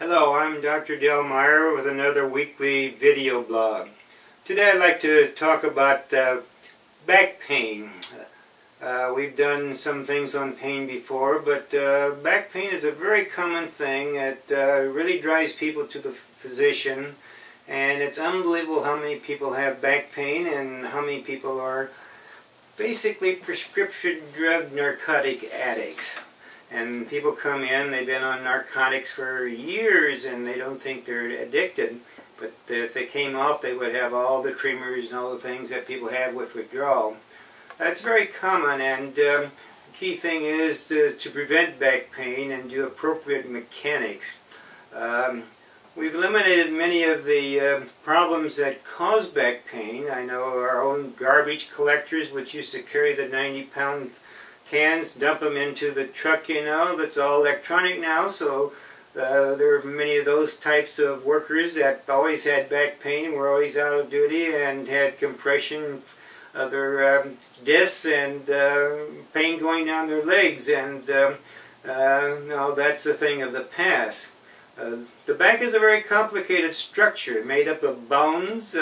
Hello, I'm Dr. Meyer with another weekly video blog. Today I'd like to talk about back pain. We've done some things on pain before, but back pain is a very common thing. It really drives people to the physician, and it's unbelievable how many people have back pain and how many people are basically prescription drug narcotic addicts. And people come in, they've been on narcotics for years and they don't think they're addicted. But if they came off, they would have all the tremors and all the things that people have with withdrawal. That's very common, and the key thing is to prevent back pain and do appropriate mechanics. We've eliminated many of the problems that cause back pain. I know our own garbage collectors, which used to carry the 90-pound cans, dump them into the truck, that's all electronic now, so there are many of those types of workers that always had back pain and were always out of duty and had compression of their discs and pain going down their legs, and no, that's a thing of the past. The back is a very complicated structure made up of bones,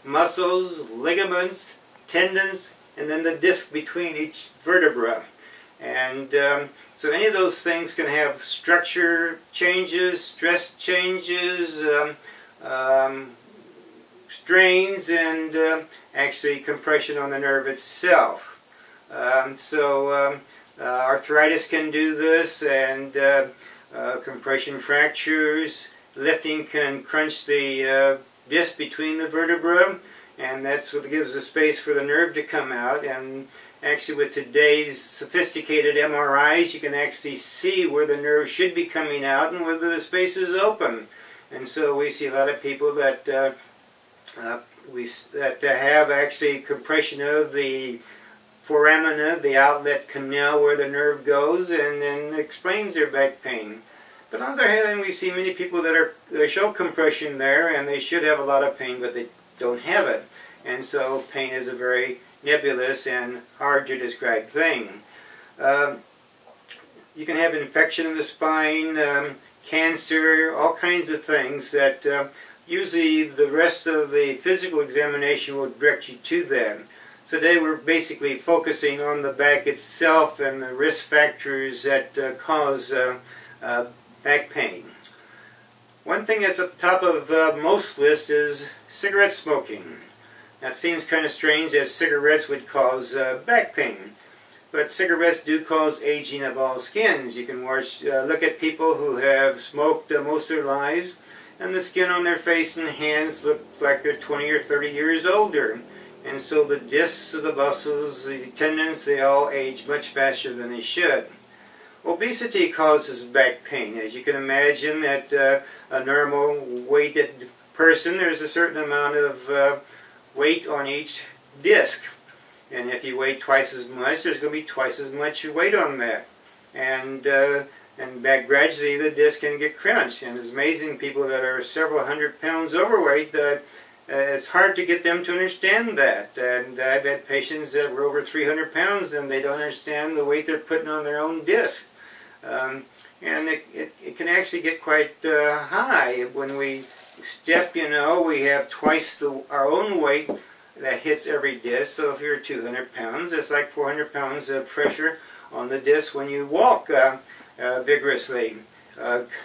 muscles, ligaments, tendons, and then the disc between each vertebra. And so any of those things can have structure changes, stress changes, strains, and actually compression on the nerve itself. Arthritis can do this, and compression fractures. Lifting can crunch the disc between the vertebrae, and that's what gives the space for the nerve to come out. And actually, with today's sophisticated MRIs, you can actually see where the nerve should be coming out and whether the space is open. And so we see a lot of people that have actually compression of the foramina, the outlet canal where the nerve goes, and then explains their back pain. But on the other hand, we see many people that show compression there, and they should have a lot of pain, but they don't have it. And so pain is a very nebulous and hard to describe thing. You can have infection in the spine, cancer, all kinds of things that usually the rest of the physical examination will direct you to them. So today we're basically focusing on the back itself and the risk factors that cause back pain. One thing that's at the top of most lists is cigarette smoking. That seems kind of strange, as cigarettes would cause back pain. But cigarettes do cause aging of all skins. You can look at people who have smoked most of their lives, and the skin on their face and hands look like they're 20 or 30 years older. And so the discs of the muscles, the tendons, they all age much faster than they should. Obesity causes back pain. As you can imagine, at a normal weighted person, there's a certain amount of weight on each disc. And if you weigh twice as much, there's going to be twice as much weight on that. And back gradually the disc can get crunched. And it's amazing, people that are several hundred pounds overweight, it's hard to get them to understand that. And I've had patients that were over 300 pounds and they don't understand the weight they're putting on their own disc. And it can actually get quite high. When we step, we have twice our own weight that hits every disc. So if you're 200 pounds, it's like 400 pounds of pressure on the disc when you walk vigorously.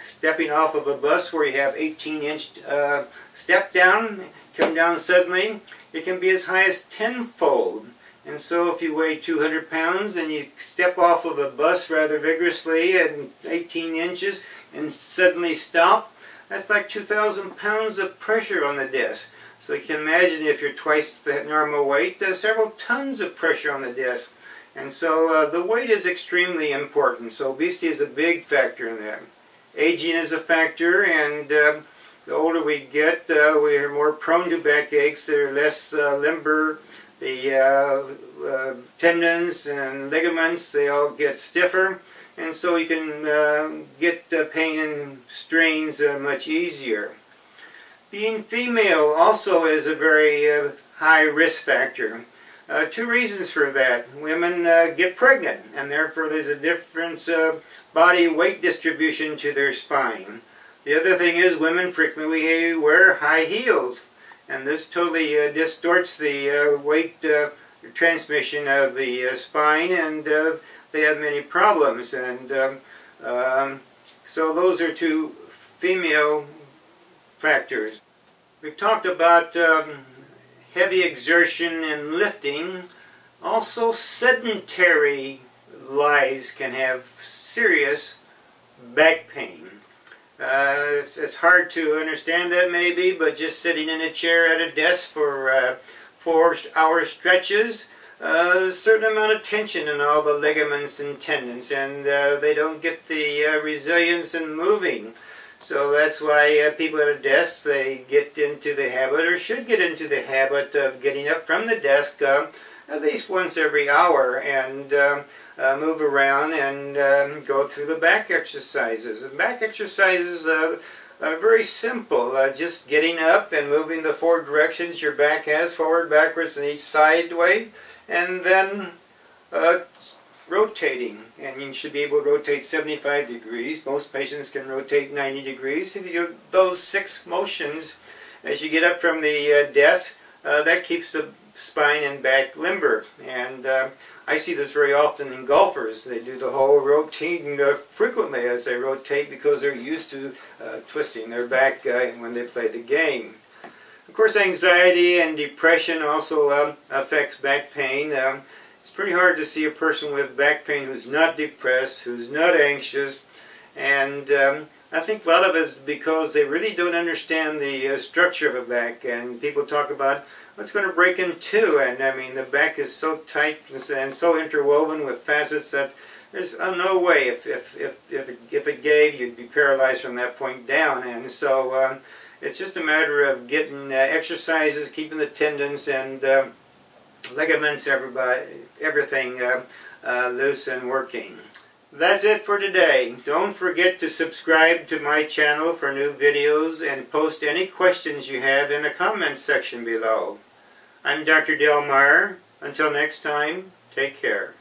Stepping off of a bus where you have 18-inch step down, come down suddenly, it can be as high as tenfold. And so if you weigh 200 pounds and you step off of a bus rather vigorously at 18 inches and suddenly stop, that's like 2,000 pounds of pressure on the disc. So you can imagine, if you're twice the normal weight, there's several tons of pressure on the disc. And so the weight is extremely important. So obesity is a big factor in that. Aging is a factor, and the older we get, we are more prone to back aches. They're less limber. The tendons and ligaments, they all get stiffer, and so you can get pain and strains much easier. Being female also is a very high risk factor. Two reasons for that. Women get pregnant, and therefore there's a difference of body weight distribution to their spine. The other thing is women frequently wear high heels, and this totally distorts the weight transmission of the spine, and they have many problems. And so those are two female factors. We've talked about heavy exertion and lifting. Also, sedentary lives can have serious back pain. It's hard to understand that maybe, but just sitting in a chair at a desk for 4-hour stretches, a certain amount of tension in all the ligaments and tendons, and they don't get the resilience in moving. So that's why people at a desk, they get into the habit, or should get into the habit, of getting up from the desk at least once every hour and move around and go through the back exercises. And back exercises are very simple. Just getting up and moving the 4 directions your back has, forward, backwards, and each sideway, and then rotating. And you should be able to rotate 75 degrees. Most patients can rotate 90 degrees. If you do those 6 motions as you get up from the desk, that keeps the spine and back limber. And I see this very often in golfers. They do the whole rotating frequently as they rotate because they're used to twisting their back when they play the game. Of course, anxiety and depression also affects back pain. It's pretty hard to see a person with back pain who's not depressed, who's not anxious, and I think a lot of it is because they really don't understand the structure of a back. And people talk about what's going to break in two, and I mean the back is so tight and so interwoven with facets that there's no way if it gave, you'd be paralyzed from that point down. And so it's just a matter of getting exercises, keeping the tendons and ligaments, everything loose and working. That's it for today. Don't forget to subscribe to my channel for new videos and post any questions you have in the comments section below. I'm Dr. Meyer. Until next time, take care.